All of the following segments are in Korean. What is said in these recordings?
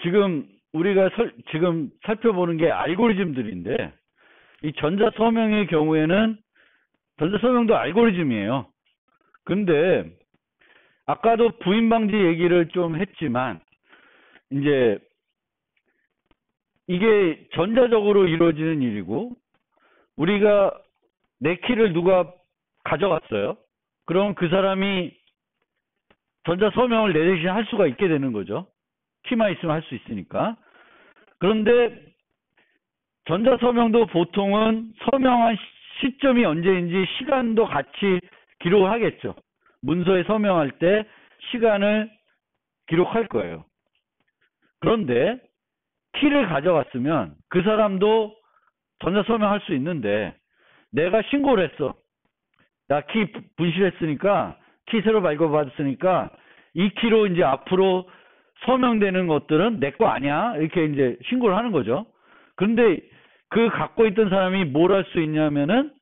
지금 우리가 지금 살펴보는 게 알고리즘들인데, 이 전자서명의 경우에는 전자서명도 알고리즘이에요. 근데 아까도 부인 방지 얘기를 좀 했지만, 이제 이게 전자적으로 이루어지는 일이고, 우리가 내 키를 누가 가져갔어요. 그럼 그 사람이 전자서명을 내 대신 할 수가 있게 되는 거죠. 키만 있으면 할 수 있으니까. 그런데 전자서명도 보통은 서명한 시점이 언제인지 시간도 같이 기록을 하겠죠. 문서에 서명할 때 시간을 기록할 거예요. 그런데 키를 가져갔으면 그 사람도 전자서명할 수 있는데, 내가 신고를 했어. 나 키 분실했으니까, 키 새로 발급받았으니까 이 키로 이제 앞으로 서명되는 것들은 내 거 아니야, 이렇게 이제 신고를 하는 거죠. 그런데 그 갖고 있던 사람이 뭘 할 수 있냐면은,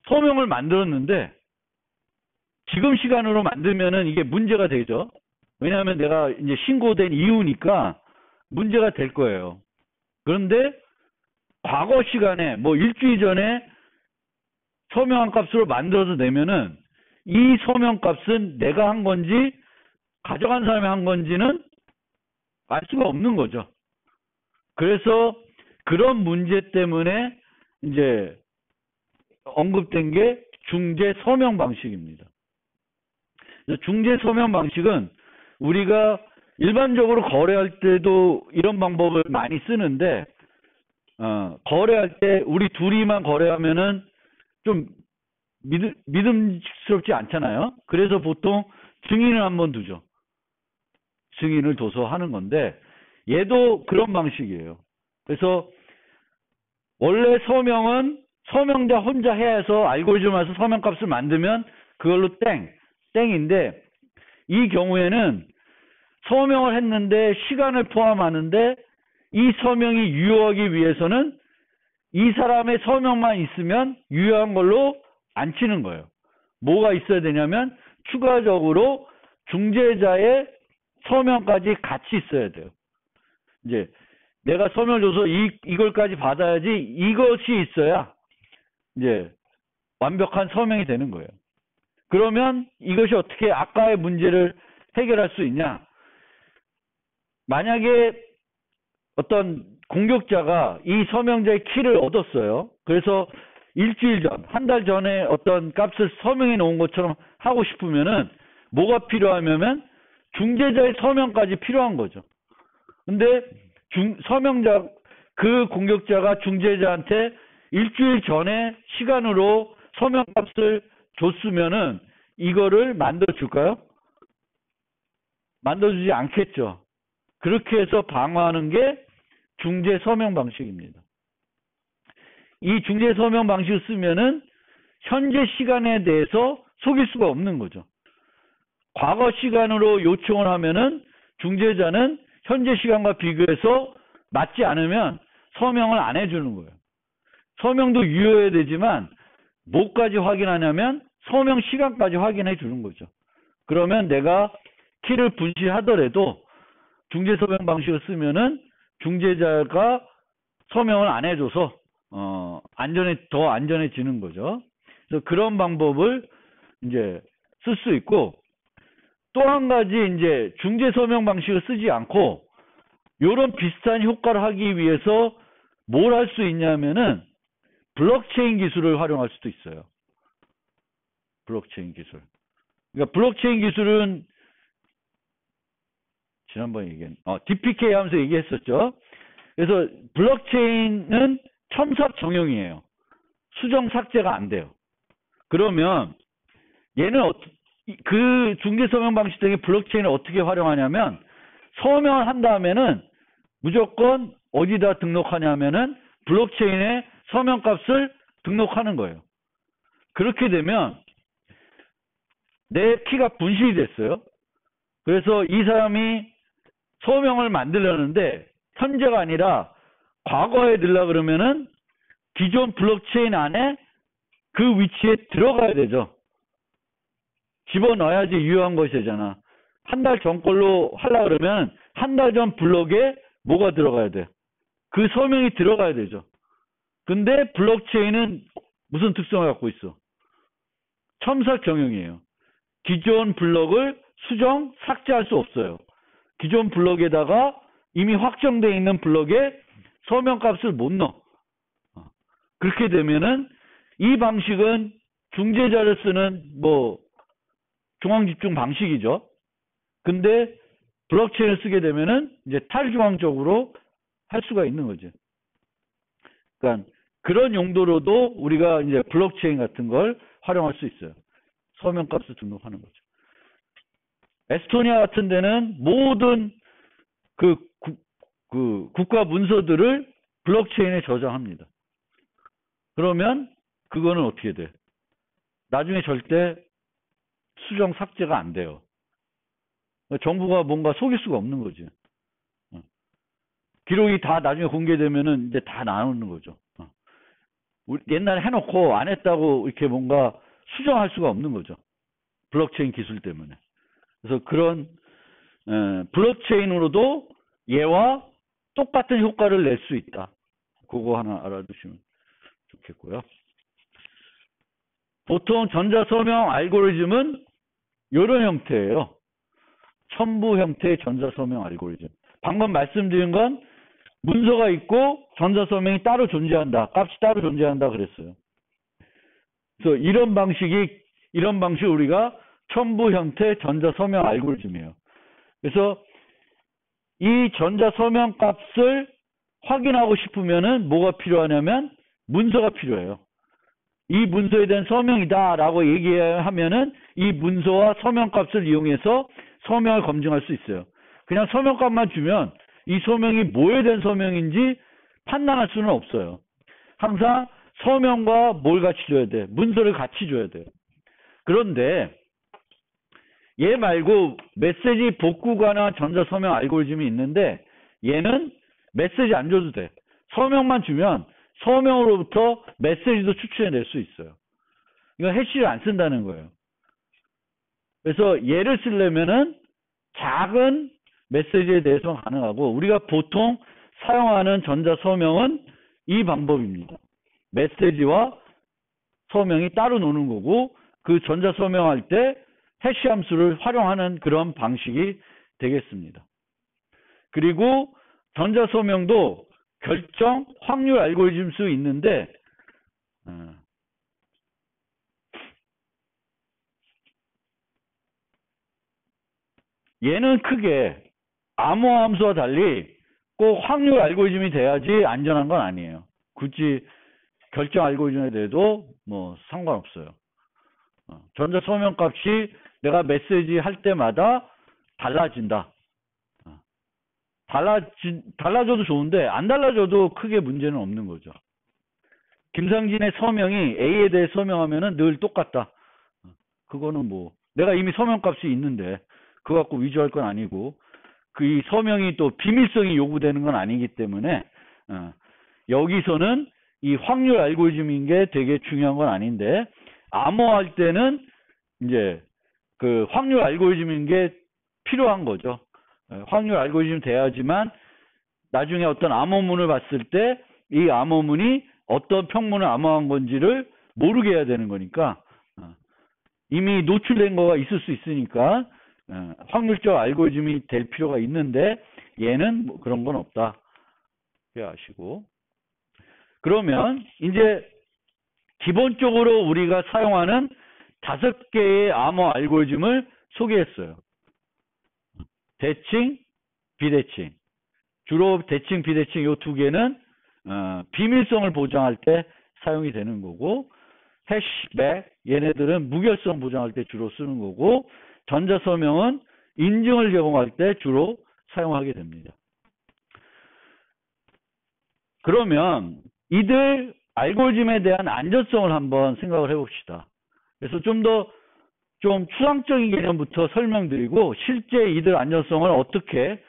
서명을 만들었는데 지금 시간으로 만들면은 이게 문제가 되죠. 왜냐하면 내가 이제 신고된 이유니까 문제가 될 거예요. 그런데 과거 시간에 뭐 일주일 전에 서명한 값으로 만들어서 내면은, 이 서명 값은 내가 한 건지 가져간 사람이 한 건지는 알 수가 없는 거죠. 그래서 그런 문제 때문에 이제 언급된 게 중재 서명 방식입니다. 중재 서명 방식은 우리가 일반적으로 거래할 때도 이런 방법을 많이 쓰는데, 거래할 때 우리 둘이만 거래하면은 좀 믿음직스럽지 않잖아요. 그래서 보통 증인을 한번 두죠. 증인을 둬서 하는 건데, 얘도 그런 방식이에요. 그래서 원래 서명은 서명자 혼자 해야 해서 알고리즘에서 서명값을 만들면 그걸로 땡인데, 이 경우에는 서명을 했는데 시간을 포함하는데, 이 서명이 유효하기 위해서는 이 사람의 서명만 있으면 유효한 걸로 안 치는 거예요. 뭐가 있어야 되냐면 추가적으로 중재자의 서명까지 같이 있어야 돼요. 이제 내가 서명을 줘서 이걸까지 받아야지, 이것이 있어야 이제 완벽한 서명이 되는 거예요. 그러면 이것이 어떻게 아까의 문제를 해결할 수 있냐? 만약에 어떤 공격자가 이 서명자의 키를 얻었어요. 그래서 일주일 전, 한 달 전에 어떤 값을 서명해 놓은 것처럼 하고 싶으면은 뭐가 필요하냐면 중재자의 서명까지 필요한 거죠. 근데 서명자, 그 공격자가 중재자한테 일주일 전에 시간으로 서명값을 줬으면은 이거를 만들어 줄까요? 만들어 주지 않겠죠. 그렇게 해서 방어하는 게 중재 서명 방식입니다. 이 중재 서명 방식을 쓰면은 현재 시간에 대해서 속일 수가 없는 거죠. 과거 시간으로 요청을 하면은 중재자는 현재 시간과 비교해서 맞지 않으면 서명을 안 해주는 거예요. 서명도 유효해야 되지만 뭐까지 확인하냐면 서명 시간까지 확인해 주는 거죠. 그러면 내가 키를 분실하더라도 중재 서명 방식을 쓰면은 중재자가 서명을 안 해줘서 더 안전해지는 거죠. 그래서 그런 방법을 이제 쓸 수 있고, 또 한 가지 이제 중재 서명 방식을 쓰지 않고 이런 비슷한 효과를 하기 위해서 뭘 할 수 있냐면은 블록체인 기술을 활용할 수도 있어요. 블록체인 기술. 그러니까 블록체인 기술은 지난번에 DPK 하면서 얘기했었죠. 그래서 블록체인은 첨삭 정형이에요. 수정 삭제가 안 돼요. 그러면 얘는 그 중재 서명 방식 등의 블록체인을 어떻게 활용하냐면, 서명을 한 다음에는 무조건 어디다 등록하냐면은 블록체인에 서명값을 등록하는 거예요. 그렇게 되면 내 키가 분실이 됐어요. 그래서 이 사람이 서명을 만들려는데 현재가 아니라 과거에 넣으려고 그러면은 기존 블록체인 안에 그 위치에 들어가야 되죠. 집어넣어야지 유효한 것이 되잖아. 한 달 전 걸로 하려고 그러면 한 달 전 블록에 뭐가 들어가야 돼? 그 서명이 들어가야 되죠. 근데 블록체인은 무슨 특성을 갖고 있어? 첨삭 경영이에요. 기존 블록을 수정, 삭제할 수 없어요. 기존 블록에다가 이미 확정되어 있는 블록에 서명값을 못 넣어. 그렇게 되면은 이 방식은 중재자를 쓰는 뭐 중앙집중 방식이죠. 근데 블록체인을 쓰게 되면은 이제 탈중앙적으로 할 수가 있는 거죠. 그러니까 그런 용도로도 우리가 이제 블록체인 같은 걸 활용할 수 있어요. 서명값을 등록하는 거죠. 에스토니아 같은 데는 모든 그 국가 문서들을 블록체인에 저장합니다. 그러면 그거는 어떻게 돼? 나중에 절대 수정 삭제가 안 돼요. 정부가 뭔가 속일 수가 없는 거지. 기록이 다 나중에 공개되면은 이제 다 나오는 거죠. 옛날에 해놓고 안 했다고 이렇게 뭔가 수정할 수가 없는 거죠. 블록체인 기술 때문에. 그래서 그런 블록체인으로도 얘와 똑같은 효과를 낼 수 있다. 그거 하나 알아두시면 좋겠고요. 보통 전자서명 알고리즘은 이런 형태예요. 첨부 형태의 전자서명 알고리즘. 방금 말씀드린 건 문서가 있고 전자서명이 따로 존재한다. 값이 따로 존재한다 그랬어요. 그래서 이런 방식을 우리가 첨부 형태 전자서명 알고리즘이에요. 그래서 이 전자서명 값을 확인하고 싶으면은 뭐가 필요하냐면 문서가 필요해요. 이 문서에 대한 서명이다라고 얘기하면은 이 문서와 서명값을 이용해서 서명을 검증할 수 있어요. 그냥 서명값만 주면 이 서명이 뭐에 대한 서명인지 판단할 수는 없어요. 항상 서명과 뭘 같이 줘야 돼? 문서를 같이 줘야 돼요. 그런데 얘 말고 메시지 복구가나 전자서명 알고리즘이 있는데 얘는 메시지 안 줘도 돼. 서명만 주면 서명으로부터 메시지도 추출해낼 수 있어요. 이건 해시를 안 쓴다는 거예요. 그래서 얘를 쓰려면은 작은 메시지에 대해서 가능하고 우리가 보통 사용하는 전자서명은 이 방법입니다. 메시지와 서명이 따로 노는 거고 그 전자서명할 때 해시 함수를 활용하는 그런 방식이 되겠습니다. 그리고 전자서명도 결정 확률 알고리즘 수 있는데 얘는 크게 암호화 함수와 달리 꼭 확률 알고리즘이 돼야지 안전한 건 아니에요. 굳이 결정 알고리즘에 대해도 뭐 상관없어요. 전자서명 값이 내가 메시지 할 때마다 달라진다. 달라져도 좋은데 안 달라져도 크게 문제는 없는 거죠. 김상진의 서명이 A에 대해 서명하면은 늘 똑같다. 그거는 뭐 내가 이미 서명값이 있는데 그거 갖고 위조할 건 아니고 그 이 서명이 또 비밀성이 요구되는 건 아니기 때문에 여기서는 이 확률 알고리즘인 게 되게 중요한 건 아닌데 암호할 때는 이제 그 확률 알고리즘인 게 필요한 거죠. 확률 알고리즘 돼야지만 나중에 어떤 암호문을 봤을 때 이 암호문이 어떤 평문을 암호한 건지를 모르게 해야 되는 거니까 이미 노출된 거가 있을 수 있으니까 확률적 알고리즘이 될 필요가 있는데 얘는 뭐 그런 건 없다. 아시고 그러면 이제 기본적으로 우리가 사용하는 5개의 암호 알고리즘을 소개했어요. 대칭, 비대칭. 주로 대칭, 비대칭 요 2개는 비밀성을 보장할 때 사용이 되는 거고 해시백 얘네들은 무결성 보장할 때 주로 쓰는 거고 전자서명은 인증을 제공할 때 주로 사용하게 됩니다. 그러면 이들 알고리즘에 대한 안전성을 한번 생각을 해봅시다. 그래서 좀 추상적인 개념부터 설명드리고 실제 이들 안전성을 어떻게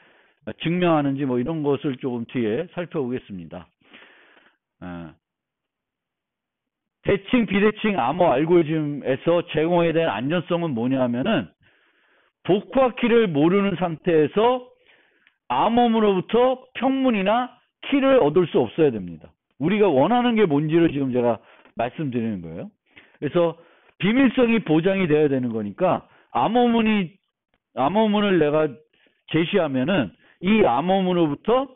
증명하는지 뭐 이런 것을 조금 뒤에 살펴보겠습니다. 대칭, 비대칭 암호 알고리즘에서 제공에 대한 안전성은 뭐냐 하면은 복화키를 모르는 상태에서 암호문으로부터 평문이나 키를 얻을 수 없어야 됩니다. 우리가 원하는 게 뭔지를 지금 제가 말씀드리는 거예요. 그래서 비밀성이 보장이 돼야 되는 거니까 암호문을 내가 제시하면은 이 암호문으로부터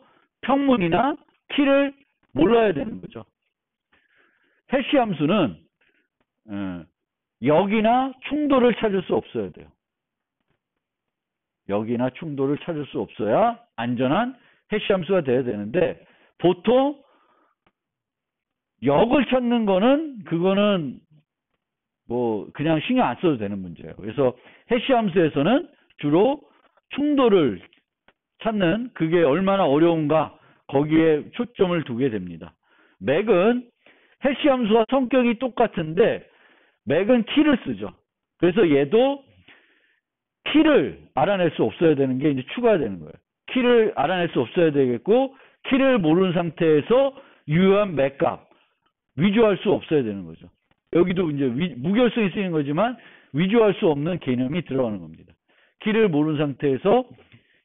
평문이나 키를 몰라야 되는 거죠. 해시 함수는 역이나 충돌을 찾을 수 없어야 돼요. 역이나 충돌을 찾을 수 없어야 안전한 해시 함수가 돼야 되는데, 보통 역을 찾는 거는 그거는 뭐 그냥 신경 안 써도 되는 문제예요. 그래서 해시 함수에서는 주로 충돌을 찾는 그게 얼마나 어려운가 거기에 초점을 두게 됩니다. 맥은 해시 함수와 성격이 똑같은데 맥은 키를 쓰죠. 그래서 얘도 키를 알아낼 수 없어야 되는 게 이제 추가되는 거예요. 키를 알아낼 수 없어야 되겠고, 키를 모르는 상태에서 유효한 맥값 위조할 수 없어야 되는 거죠. 여기도 이제 무결성이 쓰이는 거지만 위조할 수 없는 개념이 들어가는 겁니다. 키를 모르는 상태에서,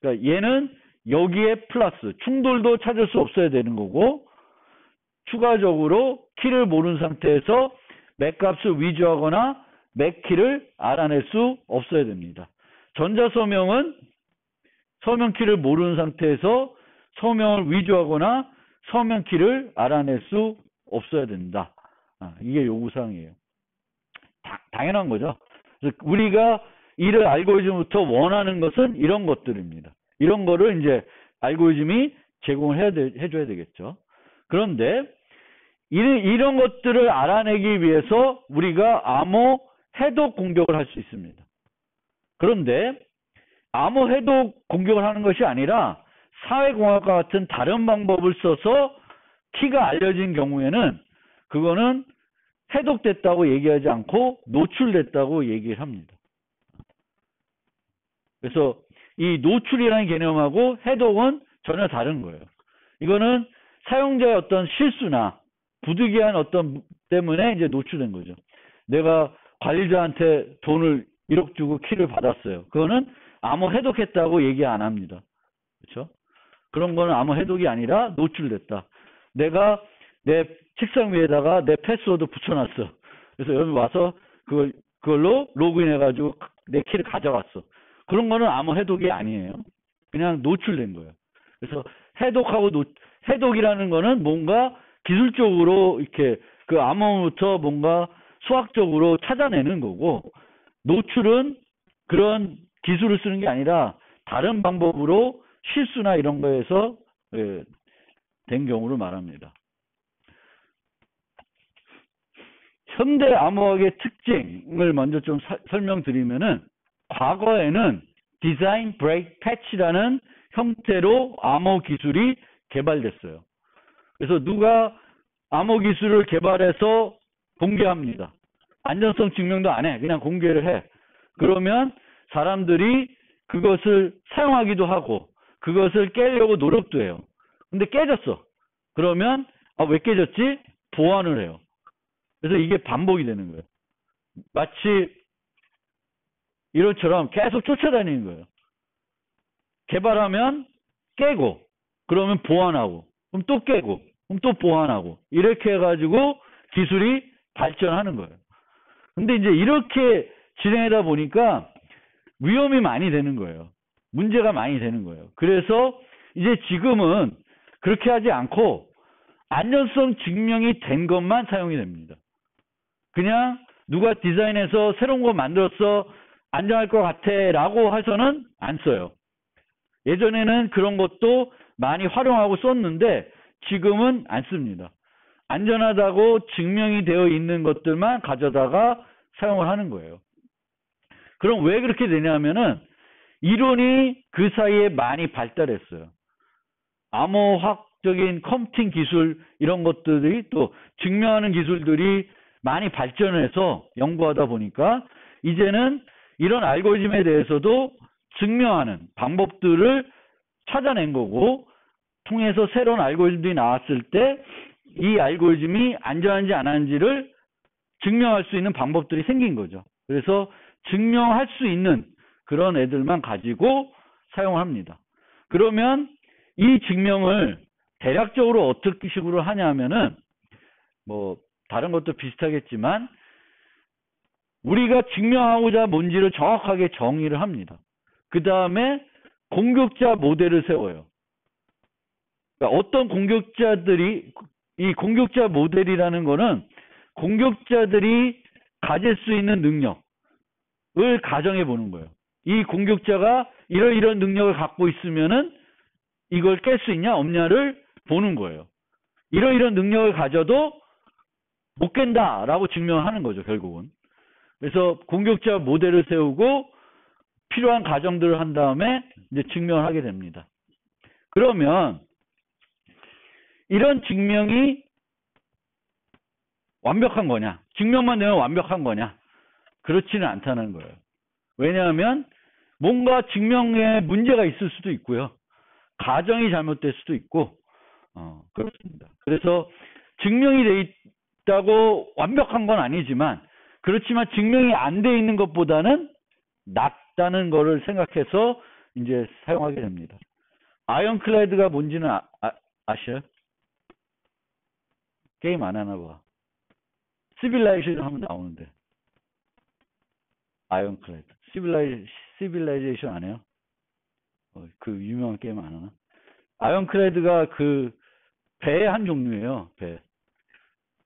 그러니까 얘는 여기에 플러스 충돌도 찾을 수 없어야 되는 거고, 추가적으로 키를 모르는 상태에서 맥값을 위조하거나 맥키를 알아낼 수 없어야 됩니다. 전자서명은 서명키를 모르는 상태에서 서명을 위조하거나 서명키를 알아낼 수 없어야 된다. 이게 요구사항이에요. 당연한 거죠. 우리가 이를 알고리즘부터 원하는 것은 이런 것들입니다. 이런 거를 이제 알고리즘이 제공을 해줘야 되겠죠. 그런데 이런 것들을 알아내기 위해서 우리가 암호 해독 공격을 할 수 있습니다. 그런데 암호 해독 공격을 하는 것이 아니라 사회공학과 같은 다른 방법을 써서 키가 알려진 경우에는 그거는 해독됐다고 얘기하지 않고 노출됐다고 얘기를 합니다. 그래서 이 노출이라는 개념하고 해독은 전혀 다른 거예요. 이거는 사용자의 어떤 실수나 부득이한 어떤 때문에 이제 노출된 거죠. 내가 관리자한테 돈을 1억 주고 키를 받았어요. 그거는 암호 해독했다고 얘기 안 합니다. 그렇죠? 그런 거는 암호 해독이 아니라 노출됐다. 내가 내 책상 위에다가 내 패스워드 붙여놨어. 그래서 여기 와서 그걸로 로그인해가지고 내 키를 가져갔어. 그런 거는 암호 해독이 아니에요. 그냥 노출된 거예요. 그래서 해독이라는 거는 뭔가 기술적으로 이렇게 그 암호부터 뭔가 수학적으로 찾아내는 거고, 노출은 그런 기술을 쓰는 게 아니라 다른 방법으로 실수나 이런 거에서 된 경우를 말합니다. 현대 암호학의 특징을 먼저 좀 설명드리면은, 과거에는 디자인 브레이크 패치라는 형태로 암호 기술이 개발됐어요. 그래서 누가 암호 기술을 개발해서 공개합니다. 안전성 증명도 안 해. 그냥 공개를 해. 그러면 사람들이 그것을 사용하기도 하고 그것을 깨려고 노력도 해요. 근데 깨졌어. 그러면 왜 깨졌지? 보완을 해요. 그래서 이게 반복이 되는 거예요. 마치 이런처럼 계속 쫓아다니는 거예요. 개발하면 깨고, 그러면 보완하고, 그럼 또 깨고, 그럼 또 보완하고, 이렇게 해가지고 기술이 발전하는 거예요. 근데 이제 이렇게 진행하다 보니까 위험이 많이 되는 거예요. 문제가 많이 되는 거예요. 그래서 이제 지금은 그렇게 하지 않고 안전성 증명이 된 것만 사용이 됩니다. 그냥 누가 디자인해서 새로운 거 만들었어, 안전할 것 같아 라고 해서는 안 써요. 예전에는 그런 것도 많이 활용하고 썼는데 지금은 안 씁니다. 안전하다고 증명이 되어 있는 것들만 가져다가 사용을 하는 거예요. 그럼 왜 그렇게 되냐면은 이론이 그 사이에 많이 발달했어요. 암호학적인 컴퓨팅 기술 이런 것들이 또 증명하는 기술들이 많이 발전해서 연구하다 보니까 이제는 이런 알고리즘에 대해서도 증명하는 방법들을 찾아낸 거고, 통해서 새로운 알고리즘들이 나왔을 때 이 알고리즘이 안전한지 안 한지를 증명할 수 있는 방법들이 생긴 거죠. 그래서 증명할 수 있는 그런 애들만 가지고 사용을 합니다. 그러면 이 증명을 대략적으로 어떻게 식으로 하냐면은 뭐 다른 것도 비슷하겠지만 우리가 증명하고자 뭔지를 정확하게 정의를 합니다. 그 다음에 공격자 모델을 세워요. 그러니까 어떤 공격자들이, 이 공격자 모델이라는 거는 공격자들이 가질 수 있는 능력을 가정해 보는 거예요. 이 공격자가 이런 능력을 갖고 있으면은 이걸 깰 수 있냐 없냐를 보는 거예요. 이런 능력을 가져도 못 깬다라고 증명하는 거죠, 결국은. 그래서 공격자 모델을 세우고 필요한 가정들을 한 다음에 이제 증명을 하게 됩니다. 그러면 이런 증명이 완벽한 거냐? 증명만 되면 완벽한 거냐? 그렇지는 않다는 거예요. 왜냐하면 뭔가 증명에 문제가 있을 수도 있고요. 가정이 잘못될 수도 있고 그렇습니다. 그래서 증명이 돼 있다고 완벽한 건 아니지만 그렇지만 증명이 안 돼 있는 것보다는 낫다는 거를 생각해서 이제 사용하게 됩니다. 아이언클레드가 뭔지는 아셔요? 게임 안 하나 봐. 시빌라이제이션 하면 나오는데. 아이언클레드. 시빌라이제이션 안 해요? 그 유명한 게임 안 하나? 아이언클레드가 그 배의 한 종류예요. 배.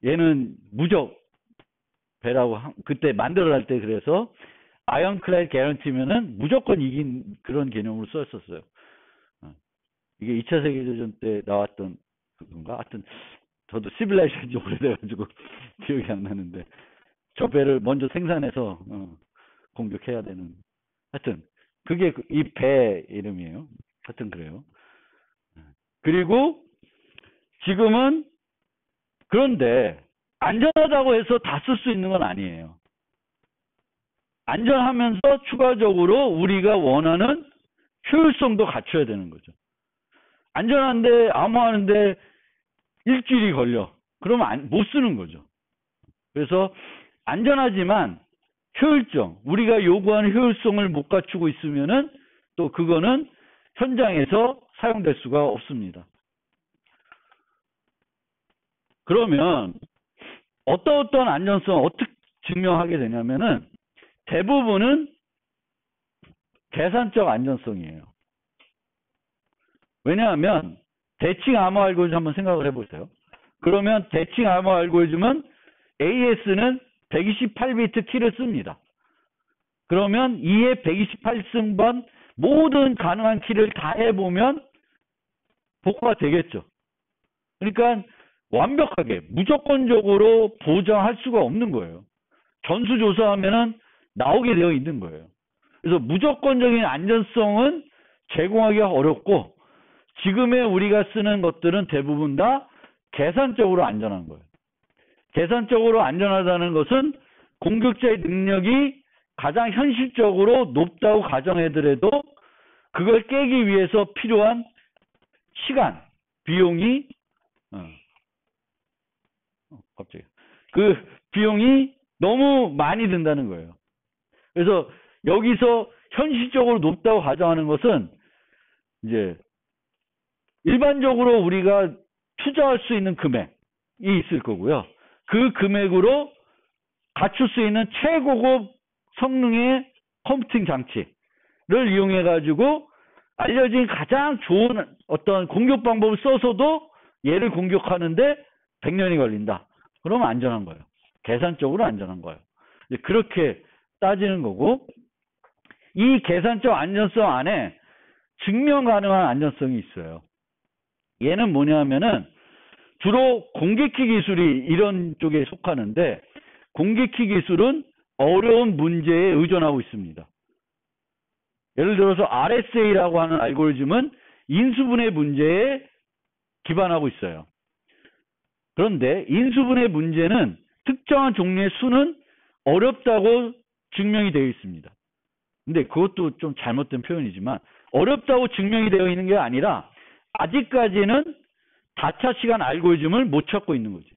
얘는 무적 배라고 그때 만들어낼 때 그래서 아이언클레드 개런티면은 무조건 이긴 그런 개념으로 썼었어요. 이게 2차 세계대전 때 나왔던 그건가? 하여튼 저도 시빌라이제이션 지 오래돼가지고 기억이 안 나는데 저 배를 먼저 생산해서 공격해야 되는. 하여튼 그게 이 배 이름이에요. 하여튼 그래요. 그리고 지금은 그런데 안전하다고 해서 다 쓸 수 있는 건 아니에요. 안전하면서 추가적으로 우리가 원하는 효율성도 갖춰야 되는 거죠. 안전한데 암호하는데 일주일이 걸려. 그러면 못 쓰는 거죠. 그래서 안전하지만 효율성, 우리가 요구하는 효율성을 못 갖추고 있으면은 또 그거는 현장에서 사용될 수가 없습니다. 그러면 어떤 안전성 어떻게 증명하게 되냐면은 대부분은 계산적 안전성이에요. 왜냐하면 대칭 암호 알고리즘 한번 생각을 해보세요. 그러면 대칭 암호 알고리즘은 AS는 128비트 키를 씁니다. 그러면 2의 128승번 모든 가능한 키를 다 해보면 복구가 되겠죠. 그러니까 완벽하게 무조건적으로 보장할 수가 없는 거예요. 전수조사하면은 나오게 되어 있는 거예요. 그래서 무조건적인 안전성은 제공하기가 어렵고 지금의 우리가 쓰는 것들은 대부분 다 계산적으로 안전한 거예요. 계산적으로 안전하다는 것은 공격자의 능력이 가장 현실적으로 높다고 가정하더라도 그걸 깨기 위해서 필요한 시간, 비용이 갑자기 그 비용이 너무 많이 든다는 거예요. 그래서 여기서 현실적으로 높다고 가정하는 것은 이제 일반적으로 우리가 투자할 수 있는 금액이 있을 거고요. 그 금액으로 갖출 수 있는 최고급 성능의 컴퓨팅 장치를 이용해 가지고 알려진 가장 좋은 어떤 공격 방법을 써서도 얘를 공격하는데 100년이 걸린다. 그러면 안전한 거예요. 계산적으로 안전한 거예요. 그렇게 따지는 거고 이 계산적 안전성 안에 증명 가능한 안전성이 있어요. 얘는 뭐냐면은 주로 공개키 기술이 이런 쪽에 속하는데 공개키 기술은 어려운 문제에 의존하고 있습니다. 예를 들어서 RSA라고 하는 알고리즘은 인수분해 문제에 기반하고 있어요. 그런데 인수분해 문제는 특정한 종류의 수는 어렵다고 증명이 되어 있습니다. 근데 그것도 좀 잘못된 표현이지만 어렵다고 증명이 되어 있는 게 아니라 아직까지는 다차 시간 알고리즘을 못 찾고 있는 거지.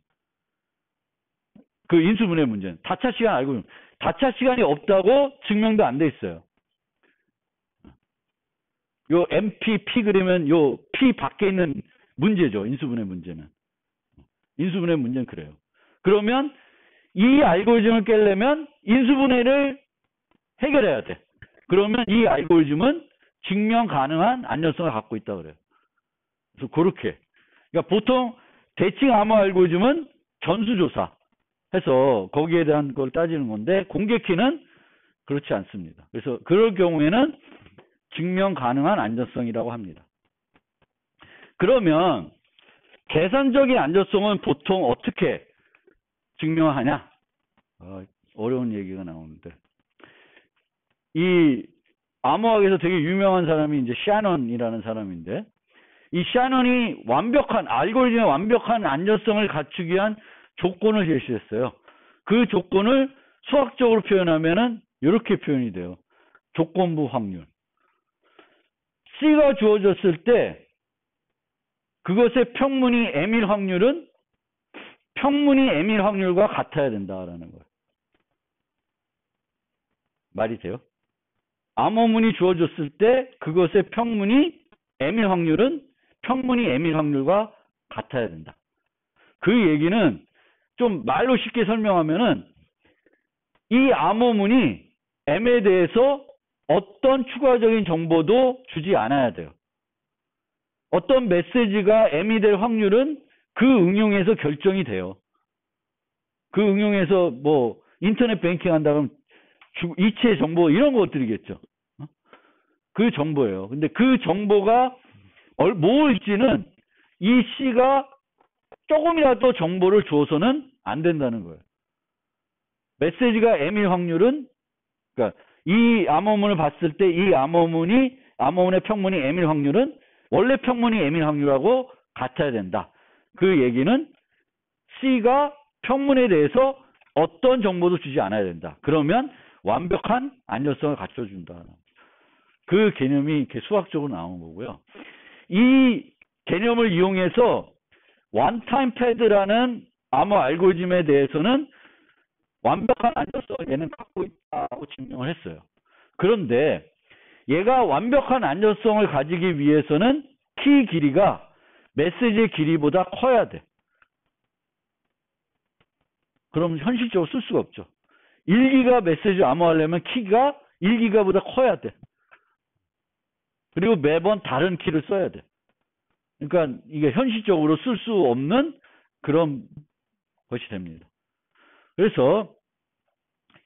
그 인수분해 문제는 다차 시간 알고리즘. 다차 시간이 없다고 증명도 안 돼 있어요. 요 MP, P 그러면 요 P 밖에 있는 문제죠. 인수분해 문제는. 인수분해 문제는 그래요. 그러면 이 알고리즘을 깨려면 인수분해를 해결해야 돼. 그러면 이 알고리즘은 증명 가능한 안전성을 갖고 있다 그래요. 그래서 그렇게. 그러니까 보통 대칭 암호 알고리즘은 전수조사 해서 거기에 대한 걸 따지는 건데 공개키는 그렇지 않습니다. 그래서 그럴 경우에는 증명 가능한 안전성이라고 합니다. 그러면 계산적인 안전성은 보통 어떻게 증명하냐? 어려운 얘기가 나오는데 이 암호학에서 되게 유명한 사람이 이제 샤넌이라는 사람인데 이 샤넌이 완벽한 알고리즘의 완벽한 안전성을 갖추기 위한 조건을 제시했어요. 그 조건을 수학적으로 표현하면은 이렇게 표현이 돼요. 조건부 확률. C가 주어졌을 때 그것의 평문이 M일 확률은 평문이 M일 확률과 같아야 된다라는 거예요. 말이 돼요? 암호문이 주어졌을 때 그것의 평문이 M일 확률은 평문이 M일 확률과 같아야 된다. 그 얘기는 좀 말로 쉽게 설명하면은 이 암호문이 M에 대해서 어떤 추가적인 정보도 주지 않아야 돼요. 어떤 메시지가 M이 될 확률은 그 응용에서 결정이 돼요. 그 응용에서 뭐 인터넷 뱅킹 한다 그러면 이체 정보 이런 것들이겠죠. 그 정보예요. 근데 그 정보가 뭘지는 이 C가 조금이라도 정보를 줘서는 안 된다는 거예요. 메시지가 M일 확률은 그러니까 이 암호문을 봤을 때 이 암호문의 평문이 M일 확률은 원래 평문이 M일 확률하고 같아야 된다. 그 얘기는 C가 평문에 대해서 어떤 정보도 주지 않아야 된다. 그러면 완벽한 안전성을 갖춰준다. 그 개념이 이렇게 수학적으로 나온 거고요. 이 개념을 이용해서 원타임 패드라는 암호 알고리즘에 대해서는 완벽한 안전성을 얘는 갖고 있다고 증명을 했어요. 그런데 얘가 완벽한 안전성을 가지기 위해서는 키 길이가 메시지의 길이보다 커야 돼. 그럼 현실적으로 쓸 수가 없죠. 1기가 메시지 암호하려면 키가 1기가보다 커야 돼. 그리고 매번 다른 키를 써야 돼. 그러니까 이게 현실적으로 쓸 수 없는 그런 것이 됩니다. 그래서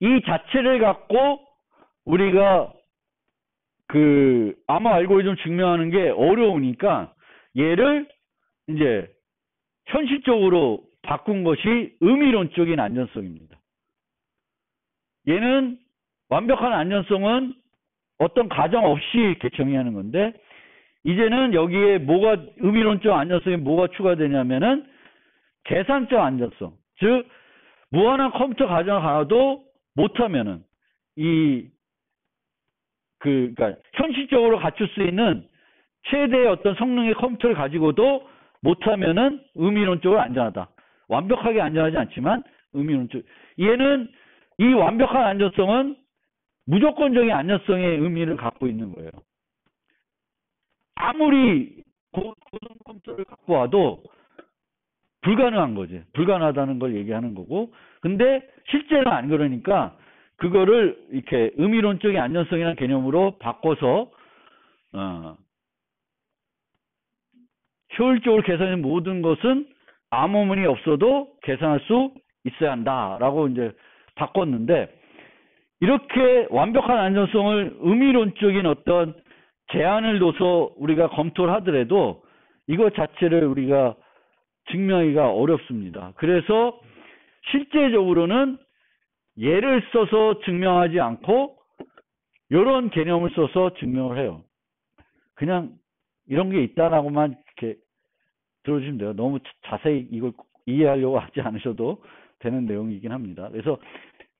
이 자체를 갖고 우리가 그 암호 알고리즘 증명하는 게 어려우니까 얘를 이제 현실적으로 바꾼 것이 의미론적인 안전성입니다. 얘는 완벽한 안전성은 어떤 가정 없이 이렇게 정의하는 건데 이제는 여기에 뭐가 의미론적 안전성에 뭐가 추가되냐면은 계산적 안전성. 즉 무한한 컴퓨터 가정을 가도 못하면은 그러니까 현실적으로 갖출 수 있는 최대의 어떤 성능의 컴퓨터를 가지고도 못하면은 의미론적으로 안전하다. 완벽하게 안전하지 않지만 의미론적. 얘는 이 완벽한 안전성은 무조건적인 안전성의 의미를 갖고 있는 거예요. 아무리 고성 컴퓨터를 갖고 와도 불가능한 거지. 불가능하다는 걸 얘기하는 거고. 근데 실제는 안 그러니까 그거를 이렇게 의미론적인 안전성이라는 개념으로 바꿔서 효율적으로 계산하는 모든 것은 암호문이 없어도 계산할 수 있어야 한다라고 이제 바꿨는데 이렇게 완벽한 안전성을 의미론적인 어떤 제한을 둬서 우리가 검토를 하더라도 이것 자체를 우리가 증명하기가 어렵습니다. 그래서 실제적으로는 예를 써서 증명하지 않고 이런 개념을 써서 증명을 해요. 그냥 이런 게 있다라고만 이렇게 들어주시면 돼요. 너무 자세히 이걸 이해하려고 하지 않으셔도 되는 내용이긴 합니다. 그래서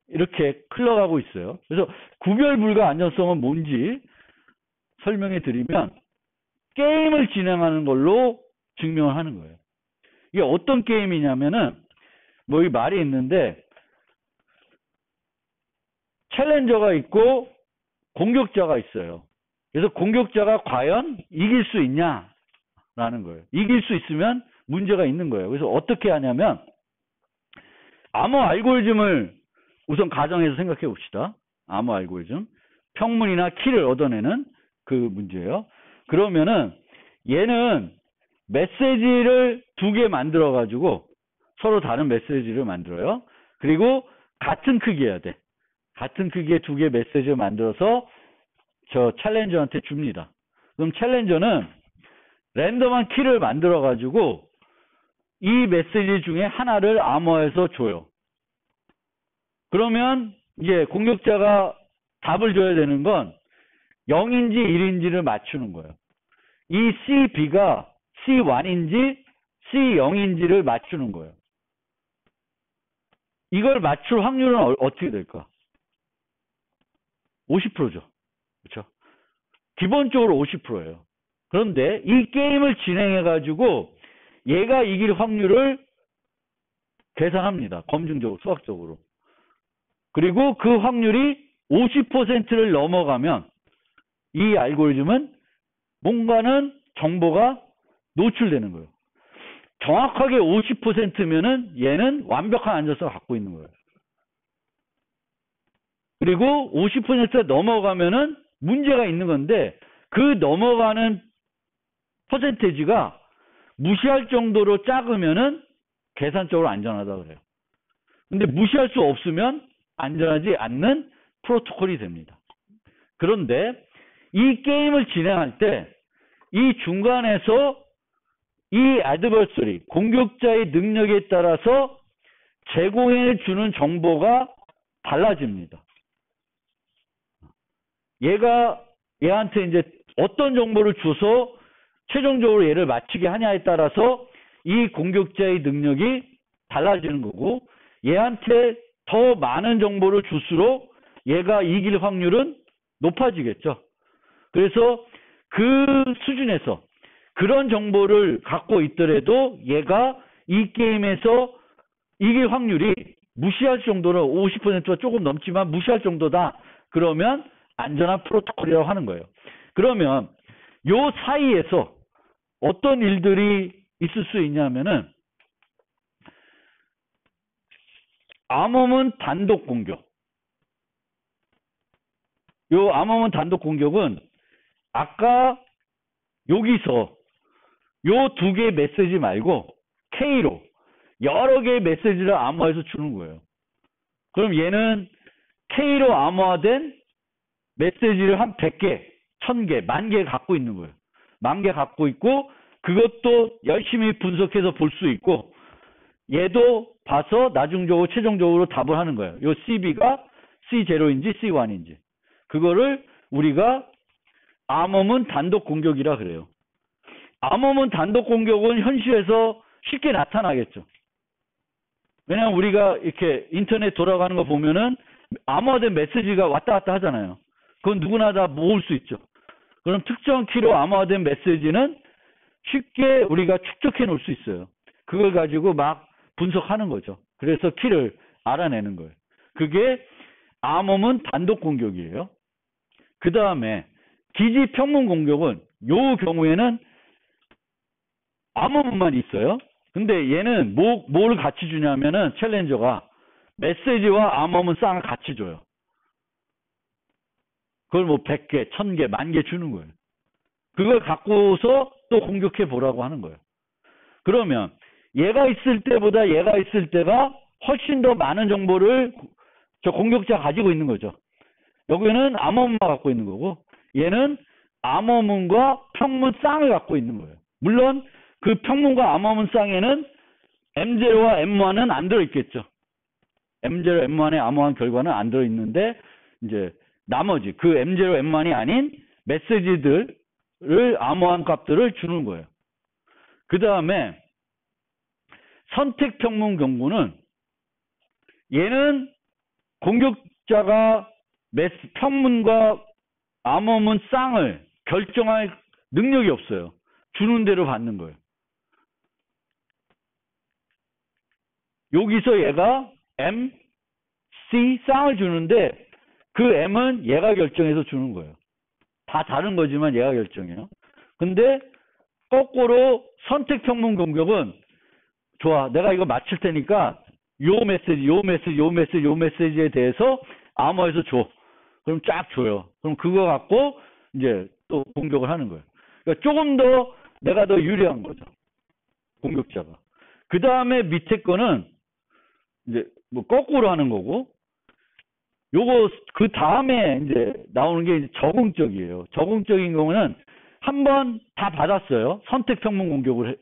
이렇게 흘러가고 있어요. 그래서 구별 불가 안전성은 뭔지 설명해 드리면 게임을 진행하는 걸로 증명을 하는 거예요. 이게 어떤 게임이냐면은 뭐 이 말이 있는데 챌린저가 있고 공격자가 있어요. 그래서 공격자가 과연 이길 수 있냐라는 거예요. 이길 수 있으면 문제가 있는 거예요. 그래서 어떻게 하냐면 암호 알고리즘을 우선 가정해서 생각해 봅시다. 암호 알고리즘. 평문이나 키를 얻어내는 그 문제예요. 그러면은 얘는 메시지를 두 개 만들어 가지고 서로 다른 메시지를 만들어요. 그리고 같은 크기여야 돼. 같은 크기의 두 개 메시지를 만들어서 저 챌린저한테 줍니다. 그럼 챌린저는 랜덤한 키를 만들어 가지고 이 메시지 중에 하나를 암호화해서 줘요. 그러면 이제 공격자가 답을 줘야 되는 건 0인지 1인지를 맞추는 거예요. 이 CB가 C1인지 C0인지를 맞추는 거예요. 이걸 맞출 확률은 어떻게 될까? 50%죠. 그렇죠? 기본적으로 50%예요. 그런데 이 게임을 진행해가지고 얘가 이길 확률을 계산합니다. 검증적으로, 수학적으로. 그리고 그 확률이 50%를 넘어가면 이 알고리즘은 뭔가는 정보가 노출되는 거예요. 정확하게 50%면은 얘는 완벽한 안전성을 갖고 있는 거예요. 그리고 50%가 넘어가면은 문제가 있는 건데 그 넘어가는 퍼센테이지가 무시할 정도로 작으면은 계산적으로 안전하다 그래요. 근데 무시할 수 없으면 안전하지 않는 프로토콜이 됩니다. 그런데 이 게임을 진행할 때 이 중간에서 이 adversary, 공격자의 능력에 따라서 제공해 주는 정보가 달라집니다. 얘한테 이제 어떤 정보를 줘서 최종적으로 얘를 맞추게 하냐에 따라서 이 공격자의 능력이 달라지는 거고, 얘한테 더 많은 정보를 줄수록 얘가 이길 확률은 높아지겠죠. 그래서 그 수준에서 그런 정보를 갖고 있더라도 얘가 이 게임에서 이길 확률이 무시할 정도로 50%가 조금 넘지만 무시할 정도다. 그러면 안전한 프로토콜이라고 하는 거예요. 그러면 요 사이에서 어떤 일들이 있을 수 있냐면은 암호문 단독 공격. 요 암호문 단독 공격은 아까 여기서 요 두 개의 메시지 말고 K로 여러 개의 메시지를 암호화해서 주는 거예요. 그럼 얘는 K로 암호화된 메시지를 한 100개, 1000개, 10,000개 갖고 있는 거예요. 10,000개 갖고 있고 그것도 열심히 분석해서 볼 수 있고 얘도 봐서 나중적으로 최종적으로 답을 하는 거예요. 요 CB가 C0인지 C1인지. 그거를 우리가 암호문 단독 공격이라 그래요. 암호문 단독 공격은 현실에서 쉽게 나타나겠죠. 왜냐하면 우리가 이렇게 인터넷 돌아가는 거 보면은 암호화된 메시지가 왔다 갔다 하잖아요. 그건 누구나 다 모을 수 있죠. 그럼 특정 키로 암호화된 메시지는 쉽게 우리가 축적해 놓을 수 있어요. 그걸 가지고 막 분석하는 거죠. 그래서 키를 알아내는 거예요. 그게 암호문 단독 공격이에요. 그 다음에 기지 평문 공격은 요 경우에는 암호문만 있어요. 근데 얘는 뭘 같이 주냐면은 챌린저가 메시지와 암호문 쌍을 같이 줘요. 그걸 뭐 100개, 1000개, 10,000개 주는 거예요. 그걸 갖고서 또 공격해 보라고 하는 거예요. 그러면 얘가 있을 때보다 얘가 있을 때가 훨씬 더 많은 정보를 저 공격자가 가지고 있는 거죠. 여기는 암호문만 갖고 있는 거고 얘는 암호문과 평문 쌍을 갖고 있는 거예요. 물론 그 평문과 암호문 쌍에는 M0와 M1은 안 들어있겠죠. M0, M1의 암호한 결과는 안 들어있는데 이제 나머지 그 M0, M1이 아닌 메시지들을 암호한 값들을 주는 거예요. 그 다음에 선택 평문 경우는 얘는 공격자가 평문과 암호문 쌍을 결정할 능력이 없어요. 주는 대로 받는 거예요. 여기서 얘가 M, C 쌍을 주는데 그 M은 얘가 결정해서 주는 거예요. 다 다른 거지만 얘가 결정해요. 근데 거꾸로 선택평문 공격은 좋아. 내가 이거 맞출 테니까 요 메시지, 요 메시지, 요 메시지, 요 메시지에 대해서 암호에서 줘. 그럼 쫙 줘요. 그럼 그거 갖고 이제 또 공격을 하는 거예요. 그러니까 조금 더 내가 더 유리한 거죠. 공격자가. 그 다음에 밑에 거는 이제 뭐 거꾸로 하는 거고, 요거 그 다음에 이제 나오는 게 이제 적응적이에요. 적응적인 경우는 한번 다 받았어요. 선택평문 공격을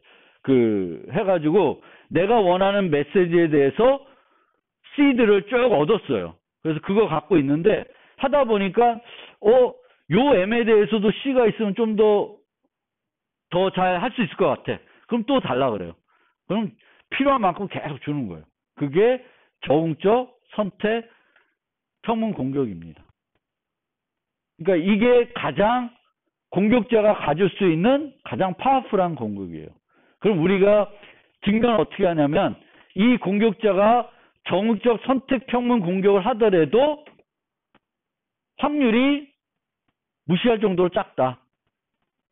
해가지고 내가 원하는 메시지에 대해서 시드를 쭉 얻었어요. 그래서 그거 갖고 있는데 하다 보니까 요 M에 대해서도 C가 있으면 좀 더 잘 할 수 있을 것 같아. 그럼 또 달라 그래요. 그럼 필요한 만큼 계속 주는 거예요. 그게 적응적 선택 평문 공격입니다. 그러니까 이게 가장 공격자가 가질 수 있는 가장 파워풀한 공격이에요. 그럼 우리가 증명을 어떻게 하냐면 이 공격자가 적응적 선택 평문 공격을 하더라도 확률이 무시할 정도로 작다.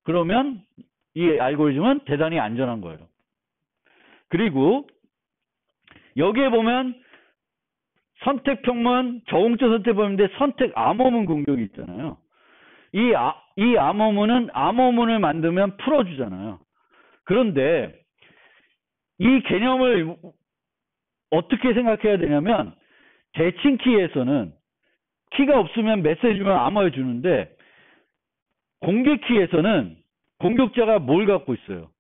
그러면 이 알고리즘은 대단히 안전한 거예요. 그리고 여기에 보면 선택평문, 적응적 선택평문인데 선택 암호문 공격이 있잖아요. 이 암호문은 암호문을 만들면 풀어주잖아요. 그런데 이 개념을 어떻게 생각해야 되냐면 대칭키에서는 키가 없으면 메시지만 암호해 주는데 공격키에서는 공격자가 뭘 갖고 있어요?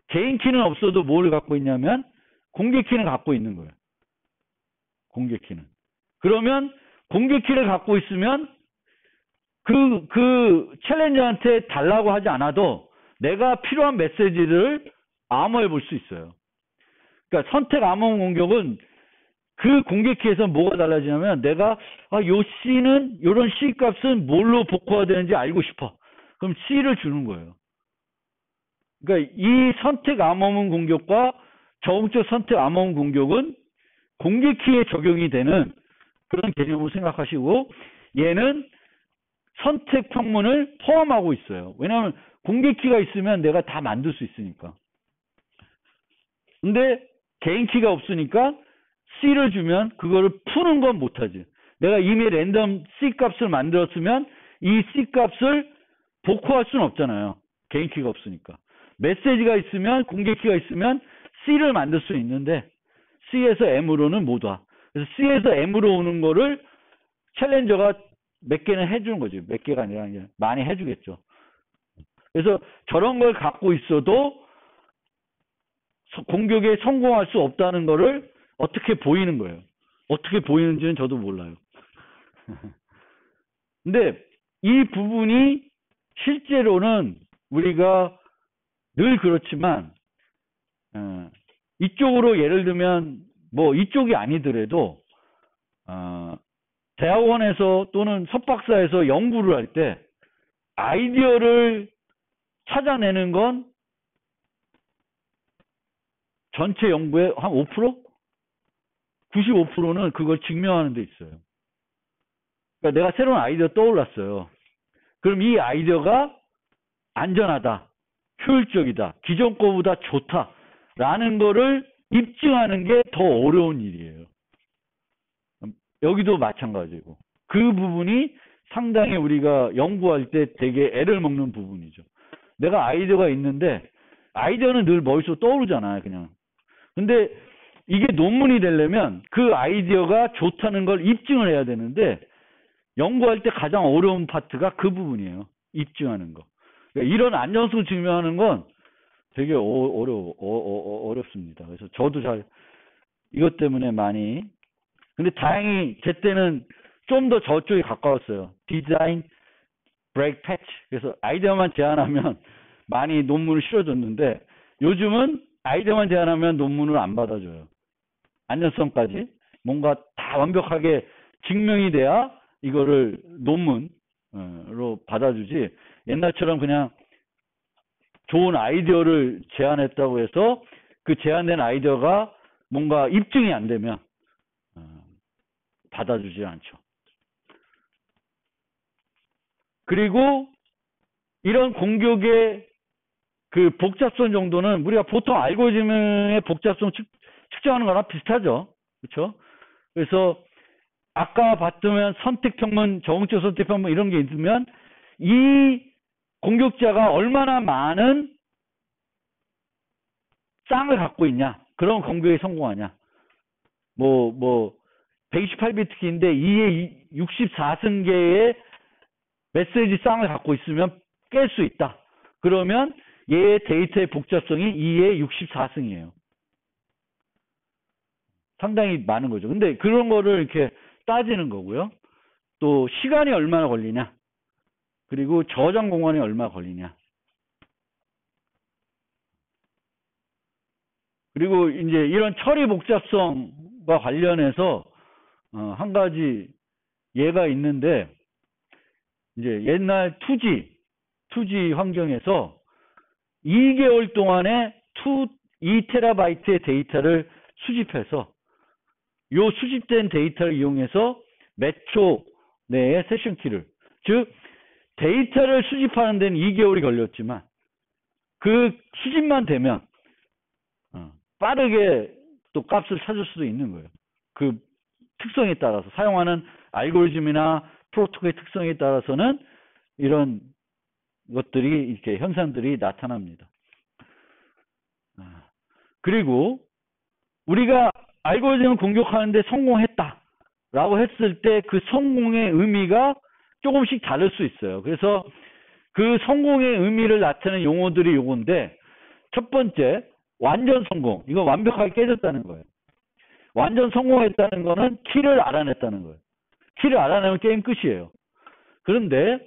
개인 키는 없어도 뭘 갖고 있냐면 공격키는 갖고 있는 거예요. 공격키는. 그러면 공격키를 갖고 있으면 그 챌린저한테 달라고 하지 않아도 내가 필요한 메시지를 암호해 볼 수 있어요. 그러니까 선택 암호 공격은 그 공격키에서 뭐가 달라지냐면 내가 요 C는 요런 C 값은 뭘로 복구화되는지 알고 싶어. 그럼 C를 주는 거예요. 그러니까 이 선택 암호문 공격과 적응적 선택 암호문 공격은 공격키에 적용이 되는 그런 개념으로 생각하시고 얘는 선택 평문을 포함하고 있어요. 왜냐하면 공격키가 있으면 내가 다 만들 수 있으니까. 근데 개인키가 없으니까 C를 주면 그거를 푸는 건 못하지. 내가 이미 랜덤 C 값을 만들었으면 이 C 값을 복구할 수는 없잖아요. 개인키가 없으니까. 메시지가 있으면 공격키가 있으면 C를 만들 수 있는데 C에서 M으로는 못 와. 그래서 C에서 M으로 오는 거를 챌린저가 몇 개는 해주는 거지. 몇 개가 아니라 많이 해주겠죠. 그래서 저런 걸 갖고 있어도 공격에 성공할 수 없다는 거를 어떻게 보이는 거예요. 어떻게 보이는지는 저도 몰라요. 근데 이 부분이 실제로는 우리가 늘 그렇지만 이쪽으로 예를 들면 뭐 이쪽이 아니더라도 대학원에서 또는 석박사에서 연구를 할 때 아이디어를 찾아내는 건 전체 연구의 한 5%? 95%는 그걸 증명하는 데 있어요. 그러니까 내가 새로운 아이디어 떠올랐어요. 그럼 이 아이디어가 안전하다, 효율적이다, 기존 거보다 좋다라는 거를 입증하는 게 더 어려운 일이에요. 여기도 마찬가지고. 그 부분이 상당히 우리가 연구할 때 되게 애를 먹는 부분이죠. 내가 아이디어가 있는데 아이디어는 늘 머릿속에 떠오르잖아요, 그냥. 근데 이게 논문이 되려면 그 아이디어가 좋다는 걸 입증을 해야 되는데 연구할 때 가장 어려운 파트가 그 부분이에요. 입증하는 거. 그러니까 이런 안전성 증명하는 건 되게 어렵습니다. 그래서 저도 잘 이것 때문에 많이. 근데 다행히 제 때는 좀 더 저쪽에 가까웠어요. 디자인, 브레이크 패치. 그래서 아이디어만 제안하면 많이 논문을 실어줬는데 요즘은 아이디어만 제안하면 논문을 안 받아줘요. 안전성까지 뭔가 다 완벽하게 증명이 돼야 이거를 논문으로 받아주지. 옛날처럼 그냥 좋은 아이디어를 제안했다고 해서 그 제안된 아이디어가 뭔가 입증이 안 되면 받아주지 않죠. 그리고 이런 공격의 그 복잡성 정도는 우리가 보통 알고리즘의 복잡성 측정하는 거랑 비슷하죠. 그렇죠? 그래서 아까 봤으면 선택평면, 적응적 선택평면 이런 게 있으면 이 공격자가 얼마나 많은 쌍을 갖고 있냐. 그런 공격에 성공하냐. 128비트 키인데 2에 64승계의 메시지 쌍을 갖고 있으면 깰 수 있다. 그러면 얘의 데이터의 복잡성이 2에 64승이에요. 상당히 많은 거죠. 근데 그런 거를 이렇게 따지는 거고요. 또 시간이 얼마나 걸리냐. 그리고 저장 공간이 얼마나 걸리냐. 그리고 이제 이런 처리 복잡성과 관련해서 한 가지 예가 있는데 이제 옛날 2G 환경에서 2개월 동안에 2TB의 데이터를 수집해서 요 수집된 데이터를 이용해서 몇 초 내에 세션 키를, 즉 데이터를 수집하는 데는 2개월이 걸렸지만 그 수집만 되면 빠르게 또 값을 찾을 수도 있는 거예요. 그 특성에 따라서 사용하는 알고리즘이나 프로토콜의 특성에 따라서는 이런 것들이 이렇게 현상들이 나타납니다. 그리고 우리가 알고리즘을 공격하는데 성공했다라고 했을 때 그 성공의 의미가 조금씩 다를 수 있어요. 그래서 그 성공의 의미를 나타내는 용어들이 요건데, 첫 번째 완전 성공. 이거 완벽하게 깨졌다는 거예요. 완전 성공했다는 거는 키를 알아냈다는 거예요. 키를 알아내면 게임 끝이에요. 그런데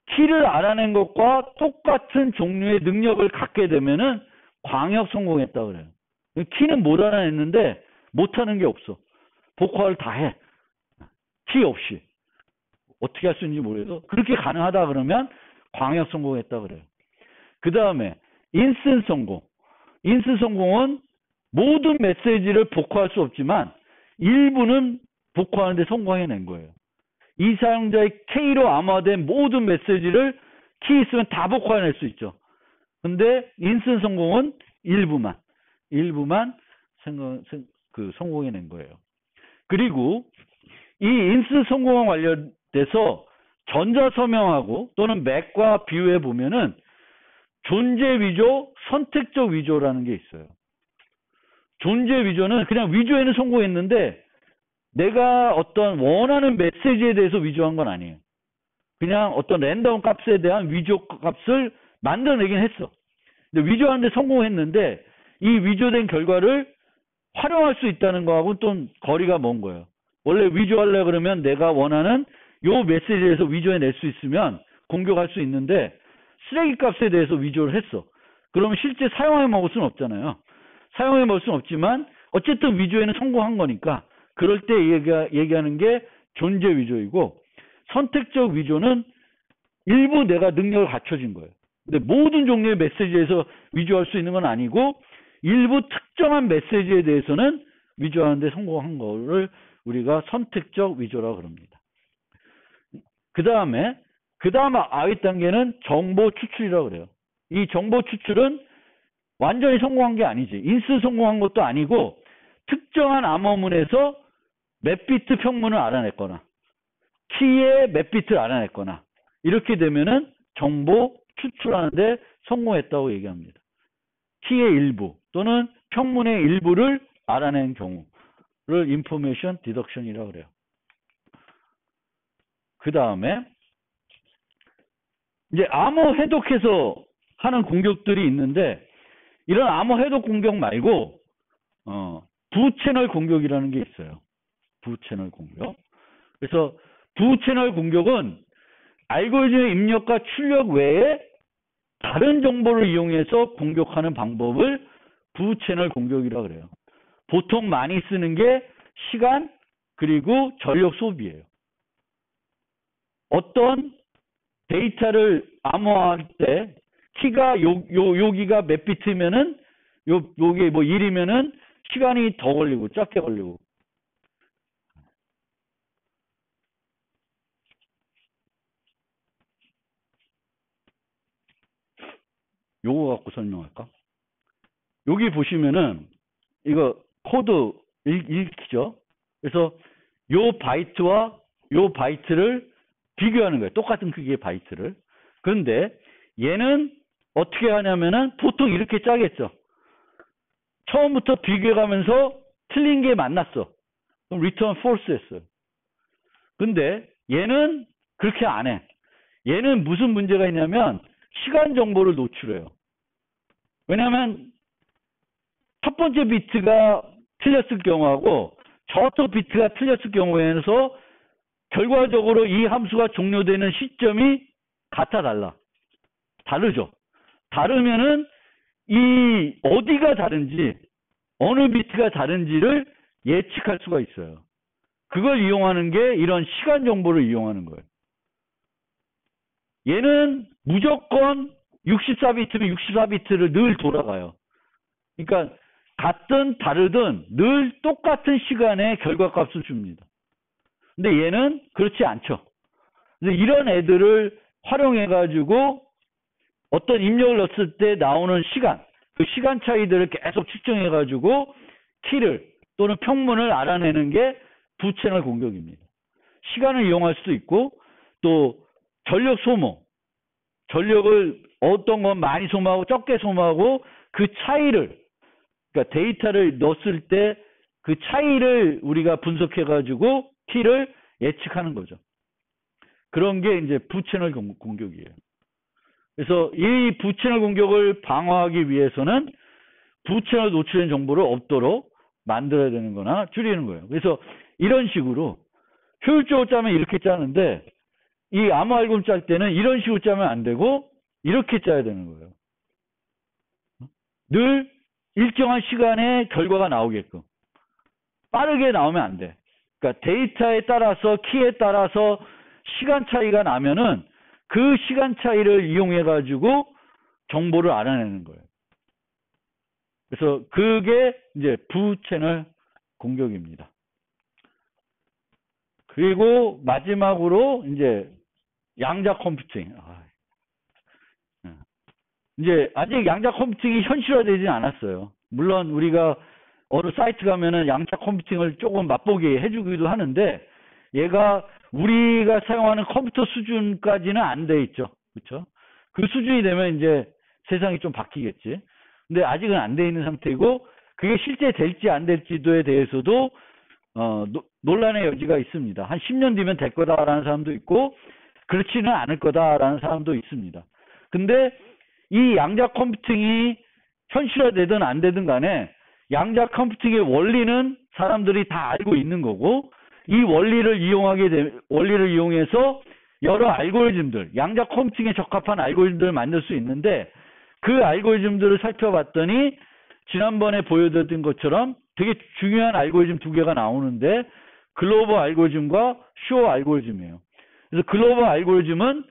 키를 알아낸 것과 똑같은 종류의 능력을 갖게 되면은 광역 성공했다 그래요. 키는 못 알아냈는데 못하는 게 없어. 복화를 다 해. 키 없이. 어떻게 할 수 있는지 모르겠어. 그렇게 가능하다 그러면 광역 성공했다 그래요. 그 다음에 인스턴트 성공. 인스턴트 성공은 모든 메시지를 복화할 수 없지만 일부는 복화하는데 성공해낸 거예요. 이 사용자의 K로 암호화된 모든 메시지를 키 있으면 다 복화해낼 수 있죠. 근데 인스턴트 성공은 일부만 성공해낸 거예요. 그리고 이 인스턴트 성공과 관련돼서 전자서명하고 또는 맥과 비유해 보면은 존재 위조, 선택적 위조라는 게 있어요. 존재 위조는 그냥 위조에는 성공했는데 내가 어떤 원하는 메시지에 대해서 위조한 건 아니에요. 그냥 어떤 랜덤 값에 대한 위조 값을 만들어내긴 했어. 근데 위조하는데 성공했는데 이 위조된 결과를 활용할 수 있다는 거하고 또 거리가 먼 거예요. 원래 위조하려고 그러면 내가 원하는 요 메시지에서 위조해낼 수 있으면 공격할 수 있는데 쓰레기 값에 대해서 위조를 했어. 그러면 실제 사용해 먹을 수는 없잖아요. 사용해 먹을 수는 없지만 어쨌든 위조에는 성공한 거니까 그럴 때 얘기하는 게 존재 위조이고, 선택적 위조는 일부 내가 능력을 갖춰진 거예요. 근데 모든 종류의 메시지에서 위조할 수 있는 건 아니고 일부 특정한 메시지에 대해서는 위조하는데 성공한 거를 우리가 선택적 위조라고 그럽니다. 그 다음에 아윗 단계는 정보 추출이라고 그래요. 이 정보 추출은 완전히 성공한 게 아니지. 인스 성공한 것도 아니고 특정한 암호문에서 몇 비트 평문을 알아냈거나 키의 몇 비트를 알아냈거나 이렇게 되면은 정보 추출하는데 성공했다고 얘기합니다. 키의 일부 또는 평문의 일부를 알아낸 경우를 인포메이션 디덕션이라고 그래요. 그 다음에 이제 암호 해독해서 하는 공격들이 있는데, 이런 암호 해독 공격 말고 부채널 공격이라는 게 있어요. 부채널 공격. 그래서 부채널 공격은 알고리즘의 입력과 출력 외에 다른 정보를 이용해서 공격하는 방법을 부채널 공격이라고 그래요. 보통 많이 쓰는 게 시간 그리고 전력 소비예요. 어떤 데이터를 암호화할 때 키가 여기가 몇 비트면은 요게 뭐 1이면은 시간이 더 걸리고 적게 걸리고, 요거 갖고 설명할까? 여기 보시면은 이거 코드 읽히죠? 그래서 요 바이트와 요 바이트를 비교하는 거예요. 똑같은 크기의 바이트를. 그런데 얘는 어떻게 하냐면은 보통 이렇게 짜겠죠. 처음부터 비교해가면서 틀린 게 만났어. 그럼 return false 했어요. 근데 얘는 그렇게 안 해. 얘는 무슨 문제가 있냐면 시간 정보를 노출해요. 왜냐하면 첫 번째 비트가 틀렸을 경우하고 저쪽 비트가 틀렸을 경우에서 결과적으로 이 함수가 종료되는 시점이 같아 달라. 다르죠. 다르면은 이 어디가 다른지 어느 비트가 다른지를 예측할 수가 있어요. 그걸 이용하는 게 이런 시간 정보를 이용하는 거예요. 얘는 무조건 64비트면 64비트를 늘 돌아가요. 그러니까 같든 다르든 늘 똑같은 시간에 결과값을 줍니다. 근데 얘는 그렇지 않죠. 이런 애들을 활용해가지고 어떤 입력을 넣었을 때 나오는 시간, 그 시간 차이들을 계속 측정해가지고 키를 또는 평문을 알아내는 게 부채널 공격입니다. 시간을 이용할 수도 있고 또 전력 소모, 전력을 어떤 건 많이 소모하고 적게 소모하고 그 차이를, 그러니까 데이터를 넣었을 때 그 차이를 우리가 분석해가지고 키를 예측하는 거죠. 그런 게 이제 부채널 공격이에요. 그래서 이 부채널 공격을 방어하기 위해서는 부채널 노출된 정보를 없도록 만들어야 되는 거나 줄이는 거예요. 그래서 이런 식으로 효율적으로 짜면 이렇게 짜는데 이 암호 알고리즘 짤 때는 이런 식으로 짜면 안 되고 이렇게 짜야 되는 거예요. 늘 일정한 시간에 결과가 나오게끔. 빠르게 나오면 안 돼. 그러니까 데이터에 따라서 키에 따라서 시간 차이가 나면은 그 시간 차이를 이용해 가지고 정보를 알아내는 거예요. 그래서 그게 이제 부채널 공격입니다. 그리고 마지막으로 이제 양자 컴퓨팅. 이제 아직 양자 컴퓨팅이 현실화되지는 않았어요. 물론 우리가 어느 사이트 가면은 양자 컴퓨팅을 조금 맛보게 해주기도 하는데 얘가 우리가 사용하는 컴퓨터 수준까지는 안 돼 있죠. 그렇죠? 그 수준이 되면 이제 세상이 좀 바뀌겠지. 근데 아직은 안 돼 있는 상태이고 그게 실제 될지 안 될지도에 대해서도 논란의 여지가 있습니다. 한 10년 뒤면 될 거다라는 사람도 있고 그렇지는 않을 거다라는 사람도 있습니다. 근데 이 양자 컴퓨팅이 현실화되든 안 되든 간에 양자 컴퓨팅의 원리는 사람들이 다 알고 있는 거고 이 원리를 이용해서 여러 알고리즘들, 양자 컴퓨팅에 적합한 알고리즘들을 만들 수 있는데 그 알고리즘들을 살펴봤더니 지난번에 보여드렸던 것처럼 되게 중요한 알고리즘 두 개가 나오는데 글로벌 알고리즘과 슈어 알고리즘이에요. 그래서 글로벌 알고리즘은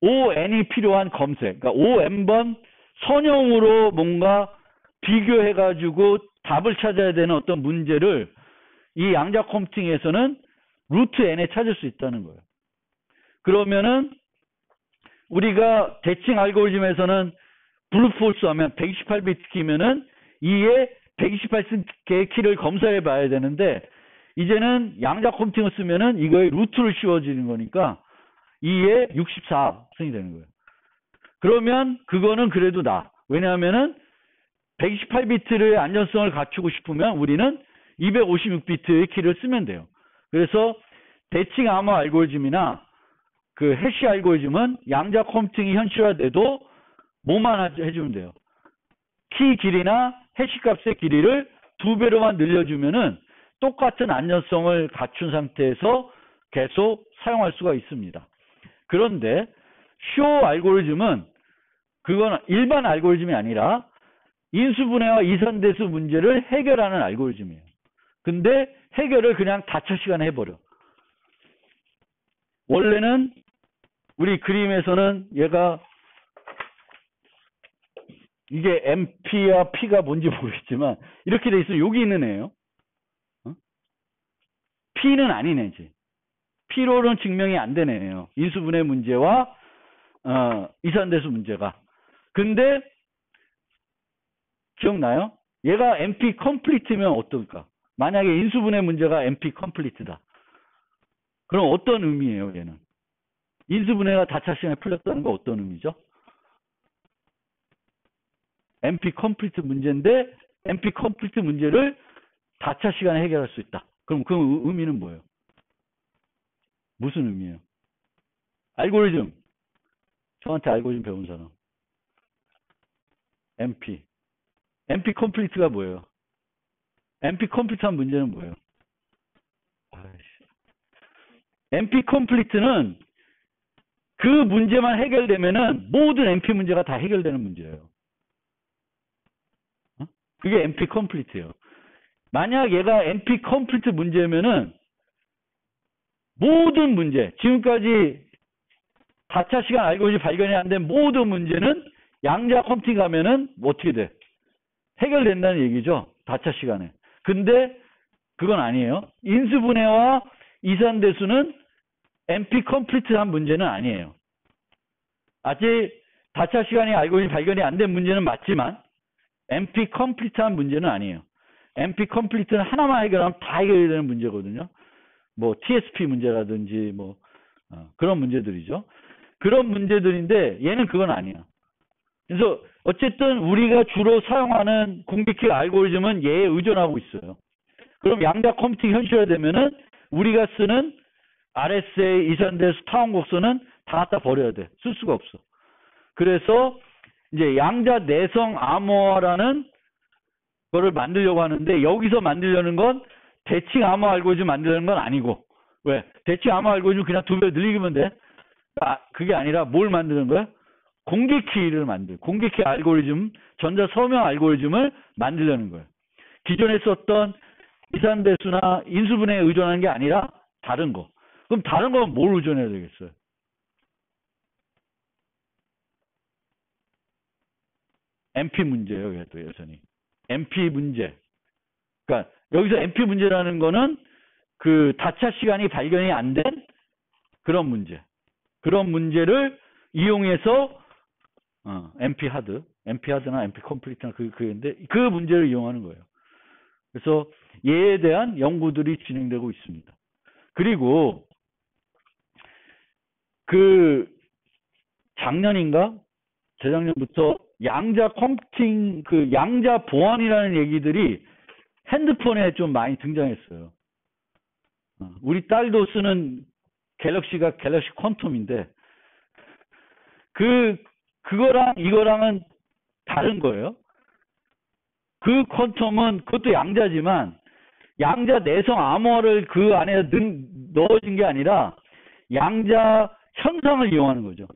ON이 필요한 검색, 그러니까 ON번 선형으로 뭔가 비교해가지고 답을 찾아야 되는 어떤 문제를 이 양자 컴퓨팅에서는 루트 n에 찾을 수 있다는 거예요. 그러면은 우리가 대칭 알고리즘에서는 블루폴스 하면 128비트 키면은 이에 128개의 키를 검사해 봐야 되는데 이제는 양자 컴퓨팅을 쓰면은 이거의 루트를 씌워지는 거니까 2에 64승이 되는 거예요. 그러면 그거는 그래도 왜냐하면은 128비트의 안전성을 갖추고 싶으면 우리는 256비트의 키를 쓰면 돼요. 그래서 대칭 암호 알고리즘이나 그 해시 알고리즘은 양자 컴퓨팅이 현실화돼도 뭐만 해주면 돼요. 키 길이나 해시 값의 길이를 2배로만 늘려주면은 똑같은 안전성을 갖춘 상태에서 계속 사용할 수가 있습니다. 그런데 슈어 알고리즘은 그건 일반 알고리즘이 아니라 인수분해와 이산대수 문제를 해결하는 알고리즘이에요. 근데 해결을 그냥 다처 시간에 해버려. 원래는 우리 그림에서는 얘가 이게 MP와 P가 뭔지 모르겠지만 이렇게 돼 있으면 여기 있는 애예요. P는 아닌 애지. P로는 증명이 안 되는 애예요. 인수분해 문제와 이산대수 문제가. 근데 기억나요? 얘가 NP 컴플리트면 어떨까? 만약에 인수분해 문제가 NP 컴플리트다. 그럼 어떤 의미예요, 얘는? 인수분해가 다차 시간에 풀렸다는 건 어떤 의미죠? NP 컴플리트 문제인데 NP 컴플리트 문제를 다차 시간에 해결할 수 있다. 그럼 그 의미는 뭐예요? 무슨 의미예요? 알고리즘. 저한테 알고리즘 배운 사람. NP. NP 컴플리트가 뭐예요? NP 컴플리트한 문제는 뭐예요? NP 컴플리트는 그 문제만 해결되면은 모든 NP 문제가 다 해결되는 문제예요. 그게 NP 컴플리트예요. 만약 얘가 NP 컴플리트 문제면은 모든 문제, 지금까지 다차 시간 알고리즘 발견이 안 된 모든 문제는 양자 컴퓨팅 가면은 어떻게 돼? 해결된다는 얘기죠. 다차 시간에. 근데 그건 아니에요. 인수분해와 이산대수는 NP 컴플리트한 문제는 아니에요. 아직 다차 시간이 알고리즘 발견이 안 된 문제는 맞지만 NP 컴플리트한 문제는 아니에요. NP 컴플리트는 하나만 해결하면 다 해결이 되는 문제거든요. 뭐 TSP 문제라든지 뭐 그런 문제들이죠. 그런 문제들인데 얘는 그건 아니야. 그래서 어쨌든 우리가 주로 사용하는 공식적 알고리즘은 얘에 의존하고 있어요. 그럼 양자 컴퓨팅 현실화되면은 우리가 쓰는 RSA, 이산대수, 타원 곡선은 다 갖다 버려야 돼. 쓸 수가 없어. 그래서 이제 양자 내성 암호화라는 거를 만들려고 하는데 여기서 만들려는 건 대칭 암호 알고리즘 만들려는 건 아니고 왜? 대칭 암호 알고리즘 그냥 2배 늘리기면 돼. 그게 아니라 뭘 만드는 거야? 공개키를 공개키 알고리즘, 전자 서명 알고리즘을 만들려는 거예요. 기존에 썼던 이산대수나 인수분해에 의존하는 게 아니라 다른 거. 그럼 다른 건 뭘 의존해야 되겠어요? NP 문제예요, 그래도 여전히. NP 문제. 그러니까 여기서 NP 문제라는 거는 그 다차 시간이 발견이 안 된 그런 문제. 그런 문제를 이용해서 NP 하드나 NP 컴플리트나 그인데 그 문제를 이용하는 거예요. 그래서 얘에 대한 연구들이 진행되고 있습니다. 그리고 그 작년인가 재작년부터 양자 컴퓨팅 그 양자 보안이라는 얘기들이 핸드폰에 좀 많이 등장했어요. 우리 딸도 쓰는 갤럭시가 갤럭시 퀀텀인데 그거랑 이거랑은 다른 거예요. 그 퀀텀은 그것도 양자지만 양자 내성 암호를 그 안에 넣어진 게 아니라 양자 현상을 이용하는 거죠.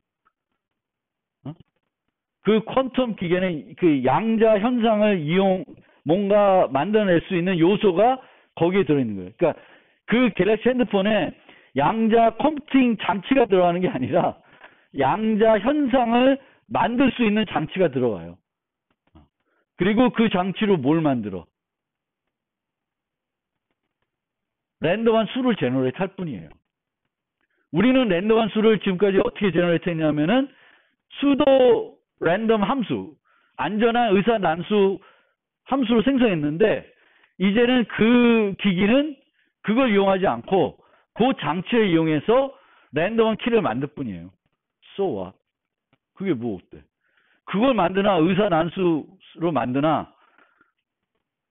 그 퀀텀 기계는 그 양자 현상을 뭔가 만들어낼 수 있는 요소가 거기에 들어있는 거예요. 그러니까 그 갤럭시 핸드폰에 양자 컴퓨팅 장치가 들어가는 게 아니라 양자 현상을 만들 수 있는 장치가 들어가요. 그리고 그 장치로 뭘 만들어? 랜덤한 수를 제너레이트 할 뿐이에요. 우리는 랜덤한 수를 지금까지 어떻게 제너레이트 했냐면은 수도 랜덤 함수, 안전한 의사 난수 함수로 생성했는데 이제는 그 기기는 그걸 이용하지 않고 그 장치를 이용해서 랜덤한 키를 만들 뿐이에요. So what? 그게 뭐 어때? 그걸 만드나 의사 난수로 만드나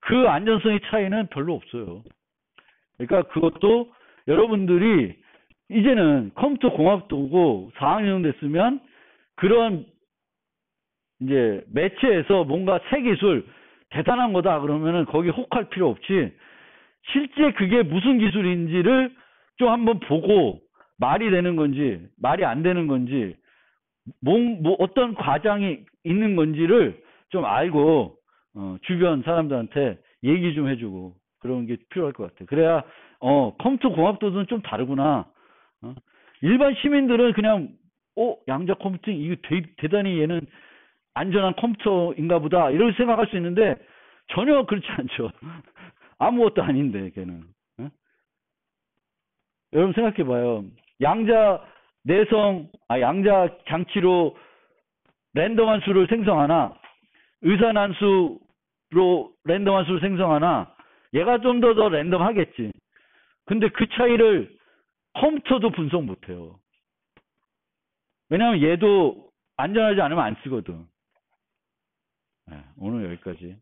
그 안전성의 차이는 별로 없어요. 그러니까 그것도 여러분들이 이제는 컴퓨터 공학도고 4학년 됐으면 그런 이제 매체에서 뭔가 새 기술 대단한 거다 그러면은 거기 혹할 필요 없지. 실제 그게 무슨 기술인지를 좀 한번 보고 말이 되는 건지 말이 안 되는 건지 뭐 어떤 과장이 있는 건지를 좀 알고 주변 사람들한테 얘기 좀 해주고 그런 게 필요할 것 같아. 그래야 컴퓨터 공학도는 좀 다르구나. 일반 시민들은 그냥 양자 컴퓨팅 이거 대단히 얘는 안전한 컴퓨터인가 보다 이렇게 생각할 수 있는데 전혀 그렇지 않죠. 아무것도 아닌데 걔는. 여러분 생각해 봐요. 양자 장치로 랜덤한 수를 생성하나 의사난수 랜덤한 수를 생성하나 얘가 좀 더 랜덤하겠지. 근데 그 차이를 컴퓨터도 분석 못해요. 왜냐하면 얘도 안전하지 않으면 안 쓰거든. 네, 오늘 여기까지.